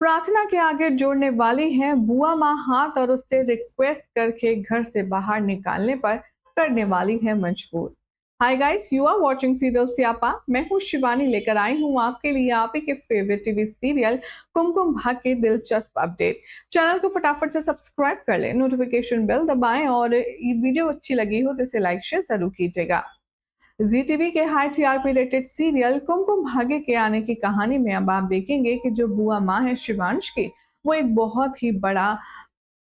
प्रार्थना के आगे जोड़ने वाली हैं बुआ माँ हाथ और उससे रिक्वेस्ट करके घर से बाहर निकालने पर करने वाली है मजबूर। Hi guys, you are watching serial Syapa. मैं हूँ शिवानी, लेकर आई हूँ आपके लिए आप ही के favourite TV serial Kumkum Bhagya के दिलचस्प अपडेट। चैनल को फटाफट से सब्सक्राइब कर ले, नोटिफिकेशन बेल दबाएं और ये वीडियो अच्छी लगी हो तो इसे लाइक शेयर जरूर कीजिएगा। जी टीवी के high TRP rated serial Kumkum Bhagya के आने की कहानी में अब आप देखेंगे कि जो बुआ माँ है शिवांश की, वो एक बहुत ही बड़ा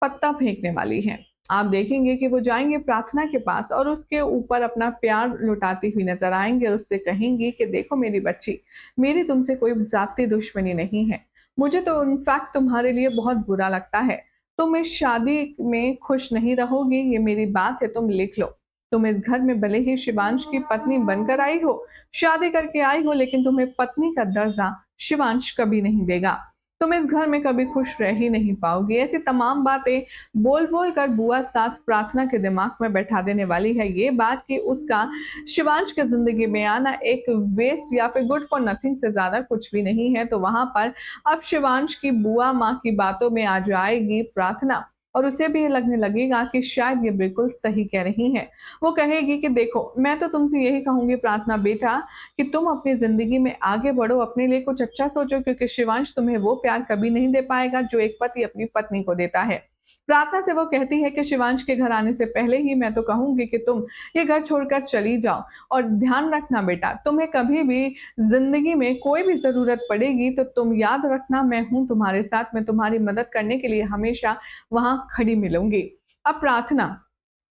पत्ता फेंकने वाली है। आप देखेंगे कि वो जाएंगे प्रार्थना के पास और उसके ऊपर अपना प्यार लुटाती हुई नजर आएंगे और उससे कहेंगी कि देखो मेरी बच्ची, मेरी तुमसे कोई जाती दुश्मनी नहीं है। मुझे तो इनफैक्ट तुम्हारे लिए बहुत बुरा लगता है। तुम इस शादी में खुश नहीं रहोगी, ये मेरी बात है, तुम लिख लो। तुम इस घर में भले ही शिवांश की पत्नी बनकर आई हो, शादी करके आई हो, लेकिन तुम्हें पत्नी का दर्जा शिवांश कभी नहीं देगा। तुम इस घर में कभी खुश रह ही नहीं पाओगी। ऐसी तमाम बातें बोल बोल कर बुआ सास प्रार्थना के दिमाग में बैठा देने वाली है ये बात कि उसका शिवांश की जिंदगी में आना एक वेस्ट या फिर गुड फॉर नथिंग से ज्यादा कुछ भी नहीं है। तो वहां पर अब शिवांश की बुआ माँ की बातों में आ जाएगी प्रार्थना और उसे भी ये लगने लगेगा कि शायद ये बिल्कुल सही कह रही है। वो कहेगी कि देखो, मैं तो तुमसे यही कहूंगी प्रार्थना बेटा कि तुम अपनी जिंदगी में आगे बढ़ो, अपने लिए कुछ अच्छा सोचो, क्योंकि शिवांश तुम्हें वो प्यार कभी नहीं दे पाएगा जो एक पति अपनी पत्नी को देता है। प्रार्थना से वो कहती है कि शिवांश के घर आने से पहले ही मैं तो कहूंगी कि तुम ये घर छोड़कर चली जाओ और ध्यान रखना बेटा, तुम्हें कभी भी जिंदगी में कोई भी जरूरत पड़ेगी तो तुम याद रखना, मैं हूं तुम्हारे साथ, मैं तुम्हारी मदद करने के लिए हमेशा वहां खड़ी मिलूंगी। अब प्रार्थना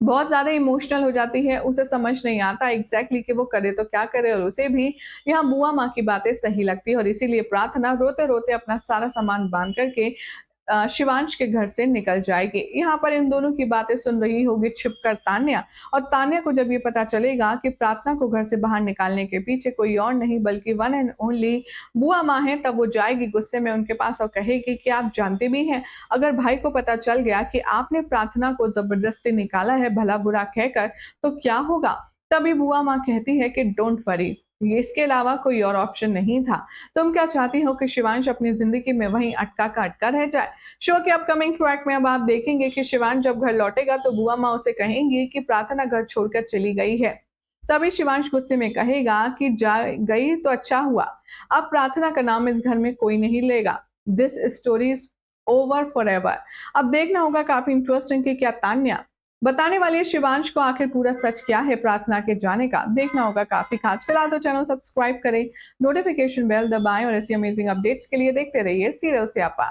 बहुत ज्यादा इमोशनल हो जाती है, उसे समझ नहीं आता एग्जैक्टली कि वो करे तो क्या करे और उसे भी यहाँ बुआ माँ की बातें सही लगती है और इसीलिए प्रार्थना रोते रोते अपना सारा सामान बांध करके शिवांश के घर से निकल जाएगी। यहाँ पर इन दोनों की बातें सुन रही होगी छिपकर तान्या, और तान्या को जब ये पता चलेगा कि प्रार्थना को घर से बाहर निकालने के पीछे कोई और नहीं बल्कि वन एंड ओनली बुआ माँ है, तब वो जाएगी गुस्से में उनके पास और कहेगी कि आप जानते भी हैं, अगर भाई को पता चल गया कि आपने प्रार्थना को जबरदस्ती निकाला है भला बुरा कहकर तो क्या होगा। तभी बुआ माँ कहती है कि डोंट वरी, ये इसके अलावा कोई और ऑप्शन नहीं था। तुम क्या चाहती हो कि शिवांश अपनी जिंदगी में वहीं अटका का अटका रह जाए। शो के अपकमिंग ट्रैक में अब आप देखेंगे कि शिवांश जब घर लौटेगा तो बुआ माँ उसे कहेंगी कि प्रार्थना घर छोड़कर चली गई है। तभी शिवांश गुस्से में कहेगा कि जा गई तो अच्छा हुआ, अब प्रार्थना का नाम इस घर में कोई नहीं लेगा। This story is over for ever. अब देखना होगा काफी इंटरेस्टिंग कि क्या तान्या बताने वाली है शिवांश को आखिर पूरा सच क्या है प्रार्थना के जाने का। देखना होगा काफी खास। फिलहाल तो चैनल सब्सक्राइब करें, नोटिफिकेशन बेल दबाएं और ऐसी अमेजिंग अपडेट्स के लिए देखते रहिए सीरियल स्यापा।